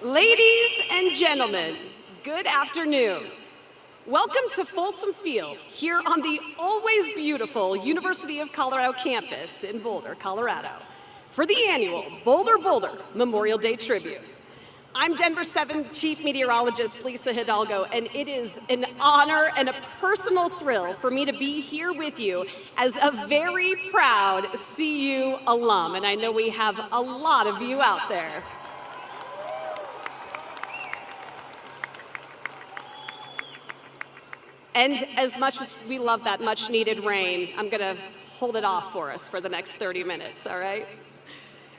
Ladies and gentlemen, good afternoon. Welcome to Folsom Field here on the always beautiful University of Colorado campus in Boulder, Colorado, for the annual BOLDERBoulder Memorial Day Tribute. I'm Denver 7 Chief Meteorologist Lisa Hidalgo, and it is an honor and a personal thrill for me to be here with you as a very proud CU alum, and I know we have a lot of you out there. And as much as we love that much needed rain, I'm gonna hold it off for us for the next 30 minutes, all right?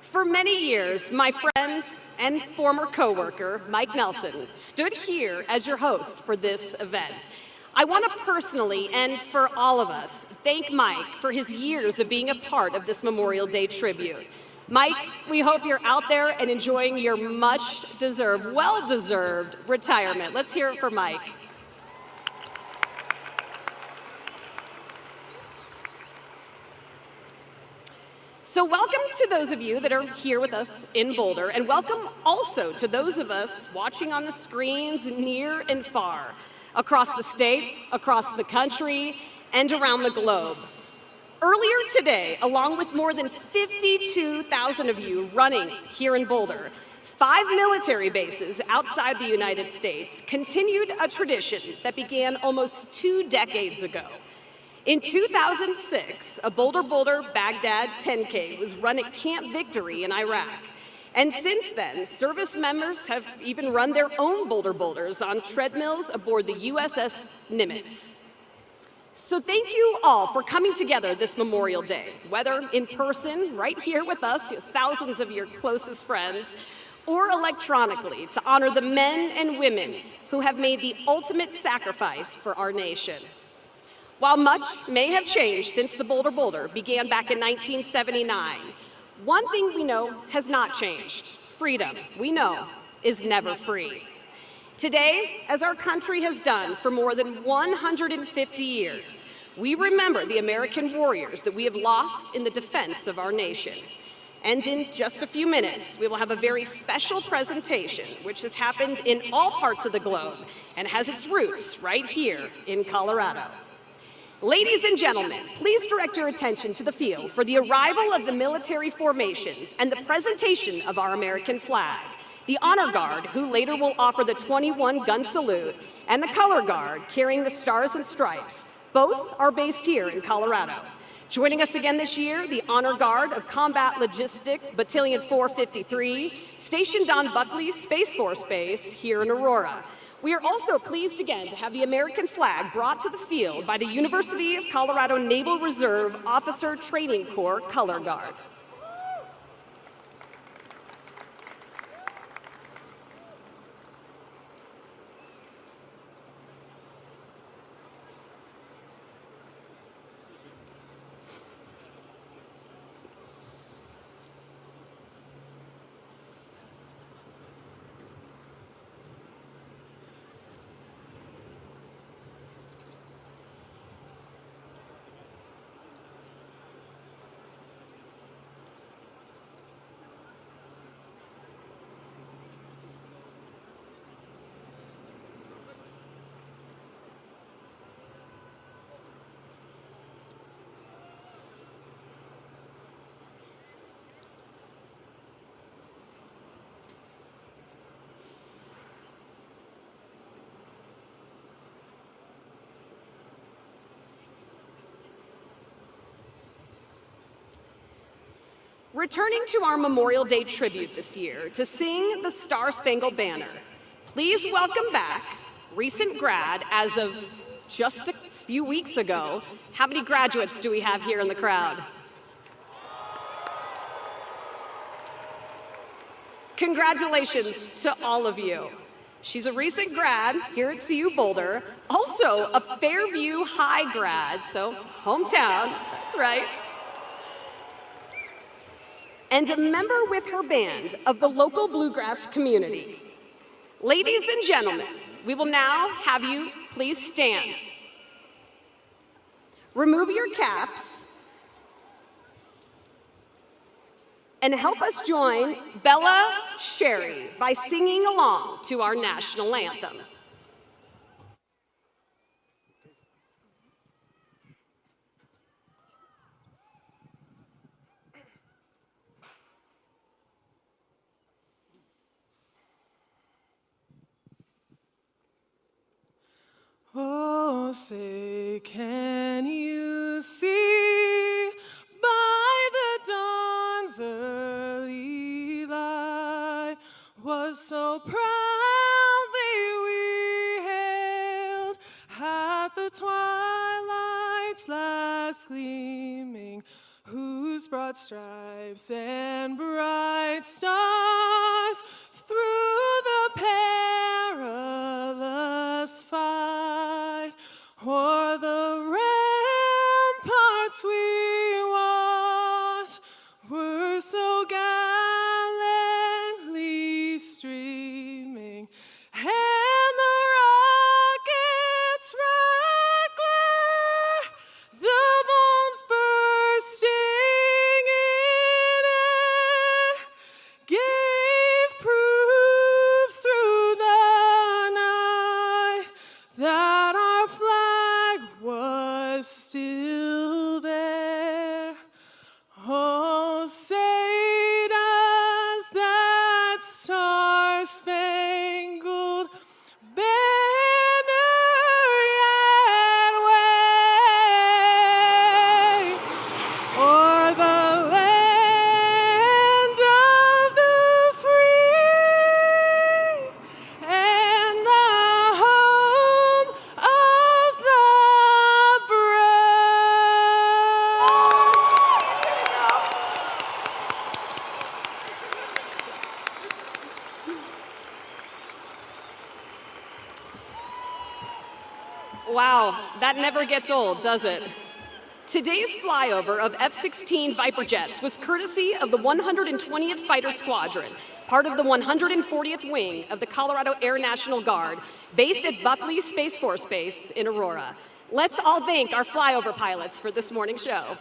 For many years, my friend and former coworker, Mike Nelson, stood here as your host for this event. I want to personally, and for all of us, thank Mike for his years of being a part of this Memorial Day tribute. Mike, we hope you're out there and enjoying your much-deserved, well-deserved retirement. Let's hear it for Mike. So welcome to those of you that are here with us in Boulder, and welcome also to those of us watching on the screens near and far, across the state, across the country, and around the globe. Earlier today, along with more than 52,000 of you running here in Boulder, 5 military bases outside the United States continued a tradition that began almost 2 decades ago. In 2006, a BOLDERBoulder Baghdad 10K was run at Camp Victory in Iraq. And since then, service members have even run their own BOLDERBoulders on treadmills aboard the USS Nimitz. So thank you all for coming together this Memorial Day, whether in person, right here with us, thousands of your closest friends, or electronically to honor the men and women who have made the ultimate sacrifice for our nation. While much may have changed since the BOLDERBoulder began back in 1979, one thing we know has not changed. Freedom, we know, is never free. Today, as our country has done for more than 150 years, we remember the American warriors that we have lost in the defense of our nation. And in just a few minutes, we will have a very special presentation, which has happened in all parts of the globe and has its roots right here in Colorado. Ladies and gentlemen, please direct your attention to the field for the arrival of the military formations and the presentation of our American flag, the Honor Guard, who later will offer the 21-gun salute, and the Color Guard, carrying the Stars and Stripes. Both are based here in Colorado. Joining us again this year, the Honor Guard of Combat Logistics Battalion 453, stationed on Buckley Space Force Base here in Aurora. We are also pleased again to have the American flag brought to the field by the University of Colorado Naval Reserve Officer Training Corps Color Guard. Returning to our Memorial Day tribute this year to sing the Star-Spangled Banner, please welcome back recent grad as of just a few weeks ago. How many graduates do we have here in the crowd? Congratulations to all of you. She's a recent grad here at CU Boulder, also a Fairview High grad, so hometown, that's right. And a member with her band of the local bluegrass community. Ladies and gentlemen, we will now have you please stand. Remove your caps and help us join Bella Sherry by singing along to our national anthem. Oh, say, can you see by the dawn's early light was so proudly we hailed at the twilight's last gleaming, whose broad stripes and bright stars through the perilous fight o'er the ramparts we watched were so gallantly streaming, and the rocket's red glare, the bombs bursting in air, gave proof through the night that our flag was still there. Oh, say does that star-spangled banner yet wave o'er the land of the free and the home of the Wow, that never gets old, does it? Today's flyover of F-16 Viper jets was courtesy of the 120th Fighter Squadron, part of the 140th Wing of the Colorado Air National Guard, based at Buckley Space Force Base in Aurora. Let's all thank our flyover pilots for this morning's show.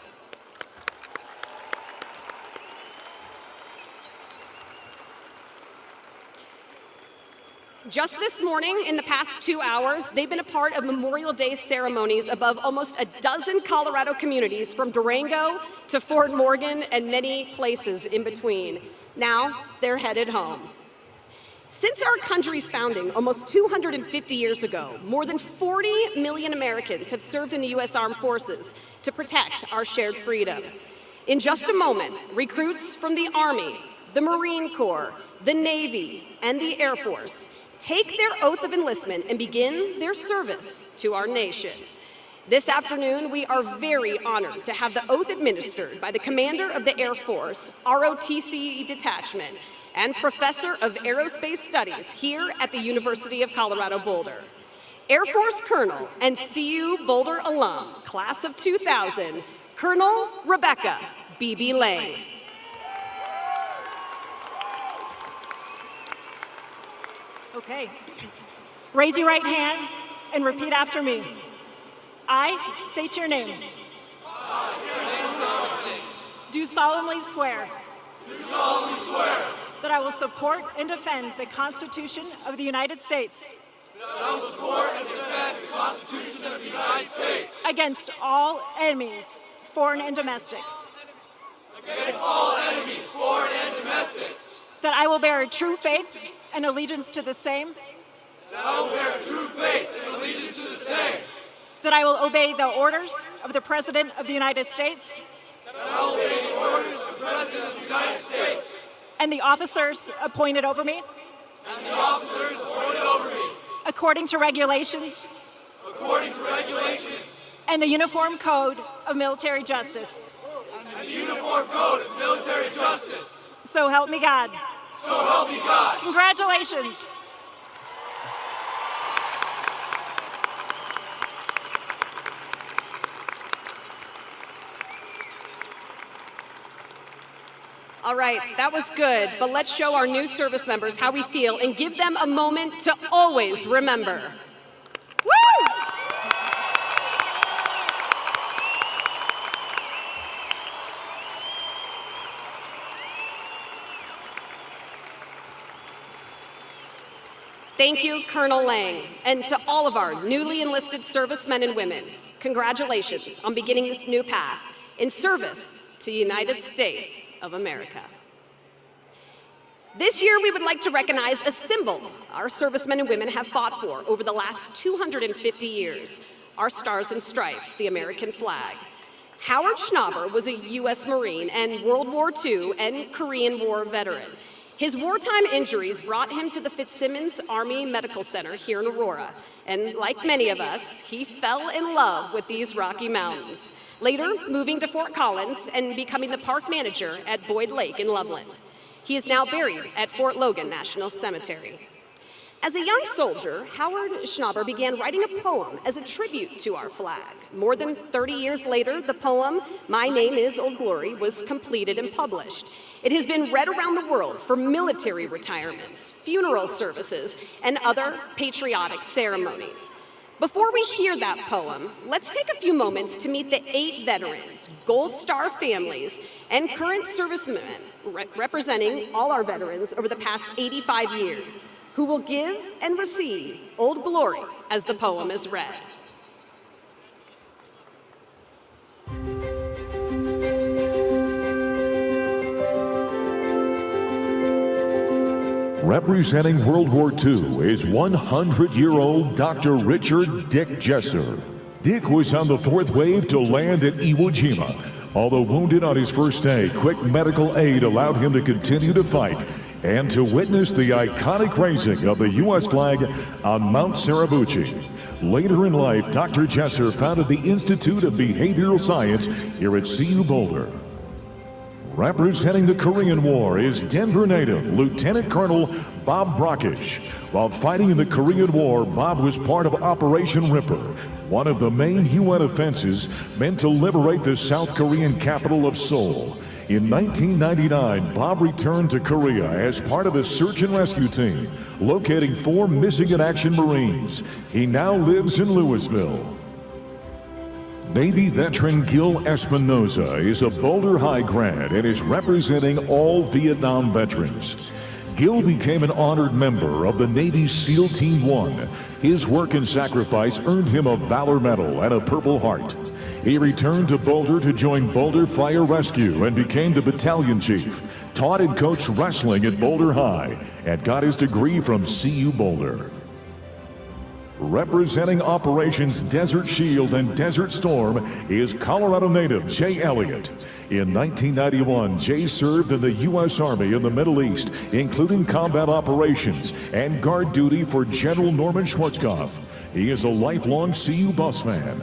Just this morning, in the past 2 hours, they've been a part of Memorial Day ceremonies above almost a dozen Colorado communities, from Durango to Fort Morgan and many places in between. Now, they're headed home. Since our country's founding almost 250 years ago, more than 40 million Americans have served in the U.S. Armed Forces to protect our shared freedom. In just a moment, recruits from the Army, the Marine Corps, the Navy, and the Air Force take their oath of enlistment and begin their service to our nation. This afternoon, we are very honored to have the oath administered by the Commander of the Air Force, ROTC Detachment, and Professor of Aerospace Studies here at the University of Colorado Boulder. Air Force Colonel and CU Boulder alum, class of 2000, Colonel Rebecca B.B. Lane. Okay. Raise your right hand and repeat after me. I state your name. Do solemnly swear. That I will support and defend the Constitution of the United States. Against all enemies, foreign and domestic. That I will bear true faith and allegiance to the same. That I will obey the orders of the President of the United States. And the officers appointed over me. According to regulations. And the Uniform Code of Military Justice. So help me God. Congratulations. All right, that was good, but let's show our new service members how we feel and give them a moment to always remember. Woo! Thank you, Colonel Lang, and to all of our newly enlisted servicemen and women, congratulations on beginning this new path in service to the United States of America. This year, we would like to recognize a symbol our servicemen and women have fought for over the last 250 years, our Stars and Stripes, the American flag. Howard Schnauber was a U.S. Marine and World War II and Korean War veteran. His wartime injuries brought him to the Fitzsimmons Army Medical Center here in Aurora, and like many of us, he fell in love with these Rocky Mountains, later moving to Fort Collins and becoming the park manager at Boyd Lake in Loveland. He is now buried at Fort Logan National Cemetery. As a young soldier, Howard Schnauber began writing a poem as a tribute to our flag. More than 30 years later, the poem, My Name is Old Glory, was completed and published. It has been read around the world for military retirements, funeral services, and other patriotic ceremonies. Before we hear that poem, let's take a few moments to meet the 8 veterans, Gold Star families, and current servicemen representing all our veterans over the past 85 years, who will give and receive Old Glory as the poem is read. Representing World War II is 100-year-old Dr. Richard Dick Jesser. Dick was on the 4th wave to land at Iwo Jima. Although wounded on his first day, quick medical aid allowed him to continue to fight and to witness the iconic raising of the U.S. flag on Mount Sarabuchi. Later in life, Dr. Jesser founded the Institute of Behavioral Science here at CU Boulder. Representing the Korean War is Denver native Lieutenant Colonel Bob Brockish. While fighting in the Korean War, Bob was part of Operation Ripper, one of the main UN offenses meant to liberate the South Korean capital of Seoul. In 1999, Bob returned to Korea as part of a search and rescue team, locating 4 missing in action Marines. He now lives in Louisville. Navy veteran Gil Espinoza is a Boulder High grad and is representing all Vietnam veterans. Gil became an honored member of the Navy SEAL Team 1. His work and sacrifice earned him a Valor Medal and a Purple Heart. He returned to Boulder to join Boulder Fire Rescue and became the battalion chief, taught and coached wrestling at Boulder High, and got his degree from CU Boulder. Representing Operations Desert Shield and Desert Storm is Colorado native Jay Elliott. In 1991, Jay served in the U.S. Army in the Middle East, including combat operations and guard duty for General Norman Schwarzkopf. He is a lifelong CU Buffs fan.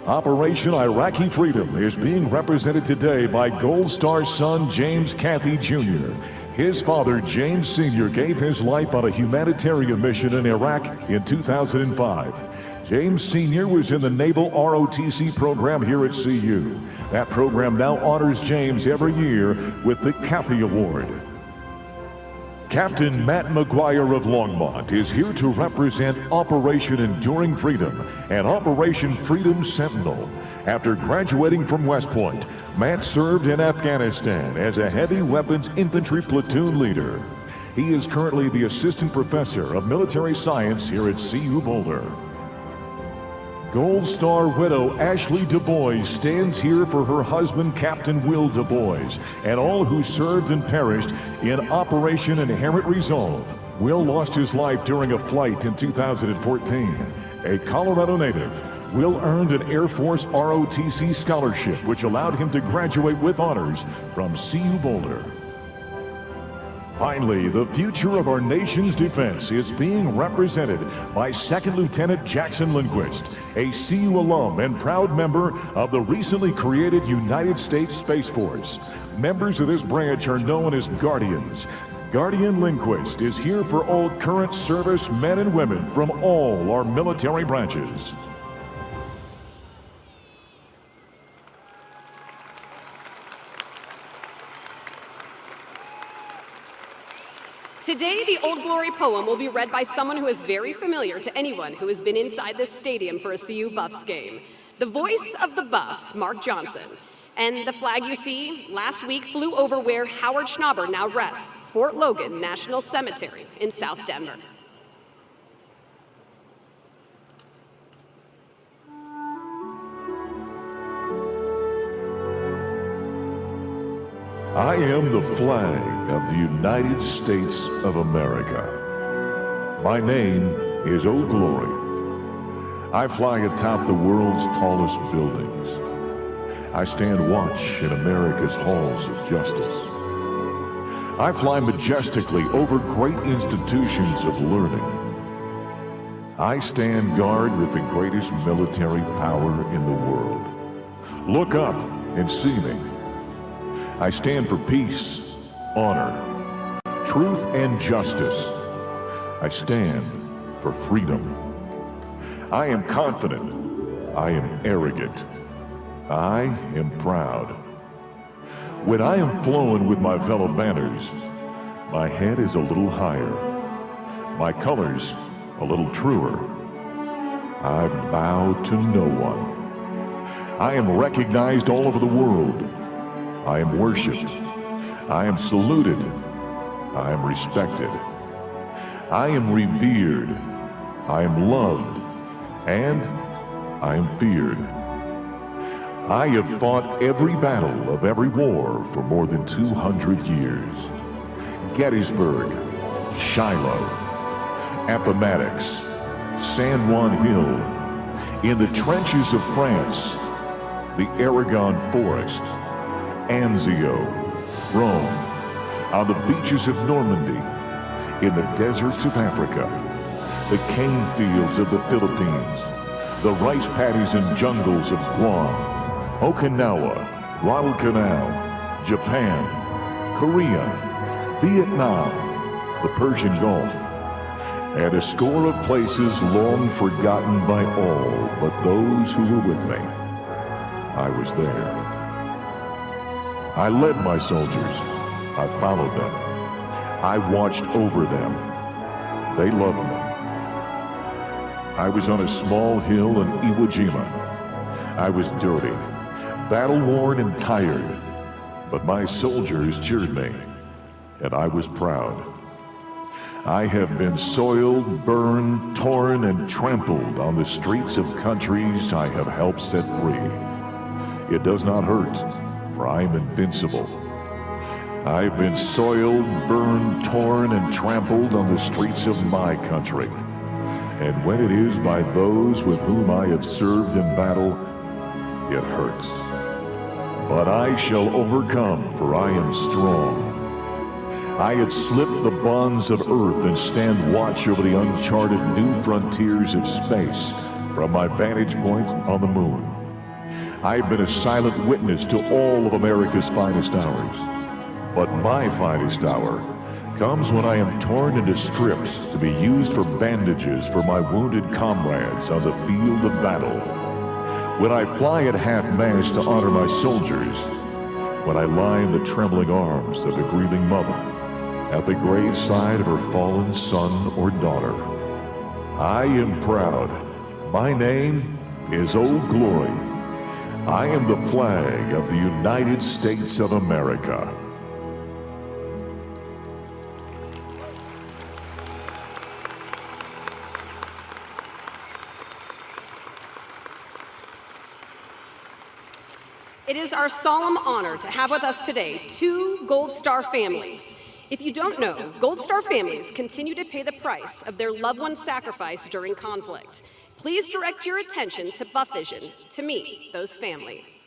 Operation Iraqi Freedom is being represented today by Gold Star son James Cathy Jr. His father, James Sr., gave his life on a humanitarian mission in Iraq in 2005. James Sr. was in the Naval ROTC program here at CU. That program now honors James every year with the Cathy Award. Captain Matt McGuire of Longmont is here to represent Operation Enduring Freedom and Operation Freedom Sentinel. After graduating from West Point, Matt served in Afghanistan as a heavy weapons infantry platoon leader. He is currently the assistant professor of military science here at CU Boulder. Gold Star widow Ashley Du Bois stands here for her husband, Captain Will Du Bois, and all who served and perished in Operation Inherent Resolve. Will lost his life during a flight in 2014. A Colorado native, Will earned an Air Force ROTC scholarship, which allowed him to graduate with honors from CU Boulder. Finally, the future of our nation's defense is being represented by Second Lieutenant Jackson Lindquist, a CU alum and proud member of the recently created United States Space Force. Members of this branch are known as Guardians. Guardian Lindquist is here for all current service men and women from all our military branches. Today, the Old Glory poem will be read by someone who is very familiar to anyone who has been inside this stadium for a CU Buffs game. The voice of the Buffs, Mark Johnson. And the flag you see last week flew over where Howard Schnauber now rests, Fort Logan National Cemetery in South Denver. I am the flag of the United States of America. My name is Old Glory. I fly atop the world's tallest buildings. I stand watch in America's halls of justice. I fly majestically over great institutions of learning. I stand guard with the greatest military power in the world. Look up and see me. I stand for peace, honor, truth, and justice. I stand for freedom. I am confident. I am arrogant. I am proud. When I am flowing with my fellow banners, my head is a little higher, my colors a little truer. I bow to no one. I am recognized all over the world. I am worshipped. I am saluted. I am respected. I am revered. I am loved. And I am feared. I have fought every battle of every war for more than 200 years. Gettysburg, Shiloh, Appomattox, San Juan Hill, in the trenches of France, the Aragon Forest, Anzio, Rome, on the beaches of Normandy, in the deserts of Africa, the cane fields of the Philippines, the rice paddies and jungles of Guam, Okinawa, Guadalcanal, Japan, Korea, Vietnam, the Persian Gulf, and a score of places long forgotten by all but those who were with me. I was there. I led my soldiers. I followed them. I watched over them. They loved me. I was on a small hill in Iwo Jima. I was dirty, battle-worn and tired, but my soldiers cheered me, and I was proud. I have been soiled, burned, torn, and trampled on the streets of countries I have helped set free. It does not hurt, for I am invincible. I've been soiled, burned, torn, and trampled on the streets of my country. And when it is by those with whom I have served in battle, it hurts. But I shall overcome, for I am strong. I have slipped the bonds of earth and stand watch over the uncharted new frontiers of space from my vantage point on the moon. I've been a silent witness to all of America's finest hours. But my finest hour comes when I am torn into strips to be used for bandages for my wounded comrades on the field of battle. When I fly at half-mast to honor my soldiers. When I lie in the trembling arms of a grieving mother at the graveside of her fallen son or daughter. I am proud. My name is Old Glory. I am the flag of the United States of America. It is our solemn honor to have with us today two Gold Star families. If you don't know, Gold Star families continue to pay the price of their loved one's sacrifice during conflict. Please direct your attention to Buff Vision to meet those families.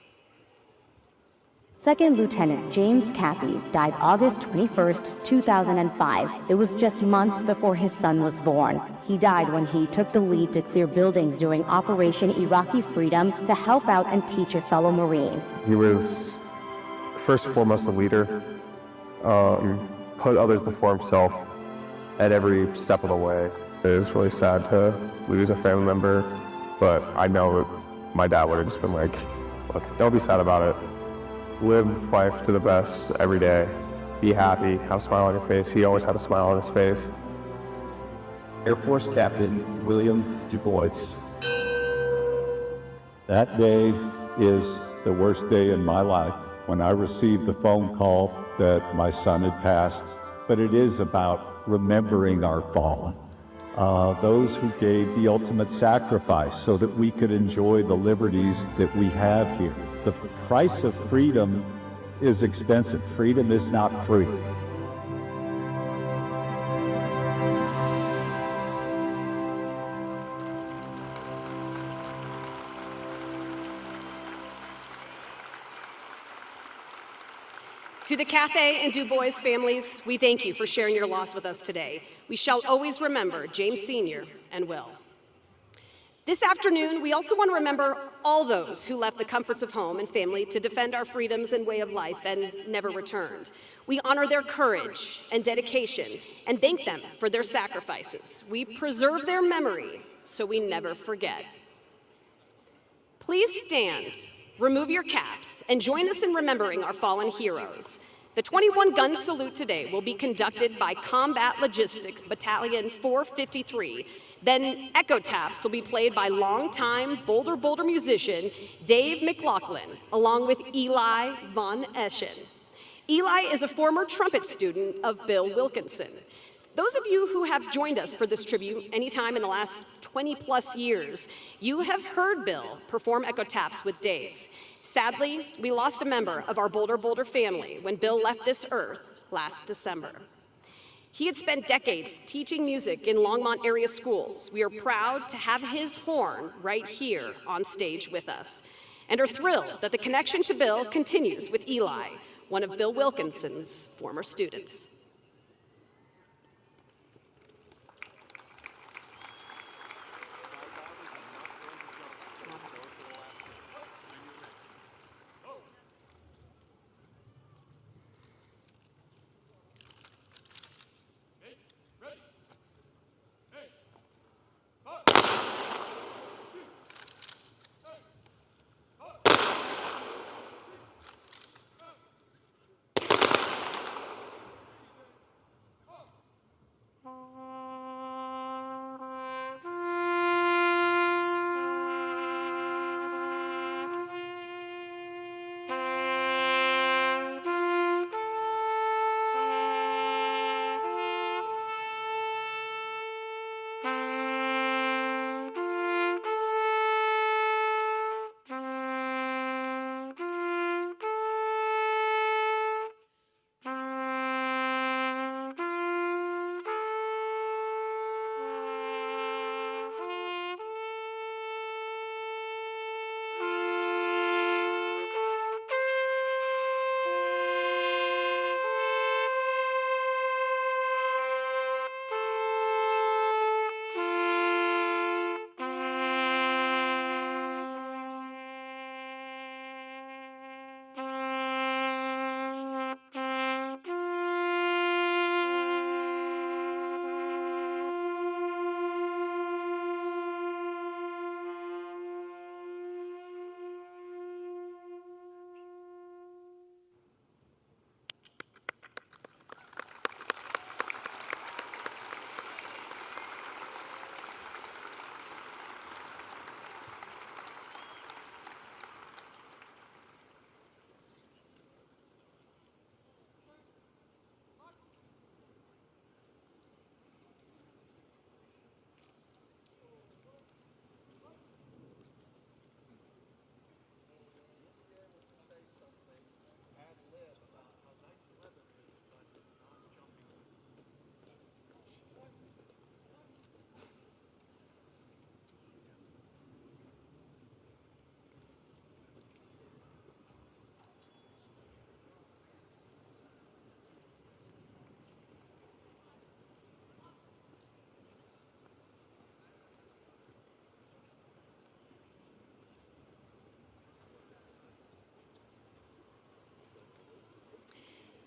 Second Lieutenant James Cappy died August 21st, 2005. It was just months before his son was born. He died when he took the lead to clear buildings during Operation Iraqi Freedom to help out and teach a fellow Marine. He was first and foremost a leader, put others before himself at every step of the way. It is really sad to lose a family member, but I know that my dad would have just been like, look, don't be sad about it. Live life to the best every day. Be happy, have a smile on your face. He always had a smile on his face. Air Force Captain William Du Bois. That day is the worst day in my life when I received the phone call that my son had passed, but it is about remembering our fallen. Those who gave the ultimate sacrifice so that we could enjoy the liberties that we have here. The price of freedom is expensive. Freedom is not free. To the Cathay and Du Bois families, we thank you for sharing your loss with us today. We shall always remember James Sr. and Will. This afternoon, we also want to remember all those who left the comforts of home and family to defend our freedoms and way of life and never returned. We honor their courage and dedication and thank them for their sacrifices. We preserve their memory so we never forget. Please stand, remove your caps, and join us in remembering our fallen heroes. The 21-gun salute today will be conducted by Combat Logistics Battalion 453. Then echo taps will be played by longtime Boulder musician Dave McLaughlin, along with Eli Von Eschen. Eli is a former trumpet student of Bill Wilkinson. Those of you who have joined us for this tribute anytime in the last 20-plus years, you have heard Bill perform echo taps with Dave. Sadly, we lost a member of our Boulder family when Bill left this earth last December. He had spent decades teaching music in Longmont area schools. We are proud to have his horn right here on stage with us, and are thrilled that the connection to Bill continues with Eli, one of Bill Wilkinson's former students.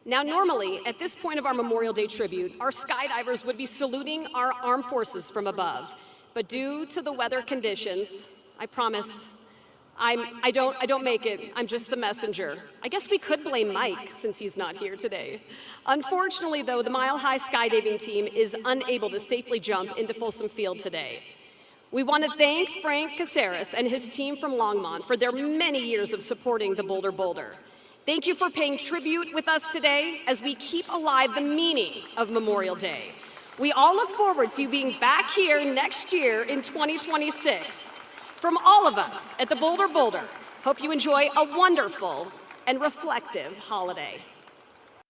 Now, normally, at this point of our Memorial Day tribute, our skydivers would be saluting our armed forces from above. But due to the weather conditions, I promise, I don't make it. I'm just the messenger. I guess we could blame Mike since he's not here today. Unfortunately, though, the Mile High skydiving team is unable to safely jump into Folsom Field today. We want to thank Frank Caceres and his team from Longmont for their many years of supporting the Boulder. Thank you for paying tribute with us today as we keep alive the meaning of Memorial Day. We all look forward to you being back here next year in 2026. From all of us at the Boulder, hope you enjoy a wonderful and reflective holiday.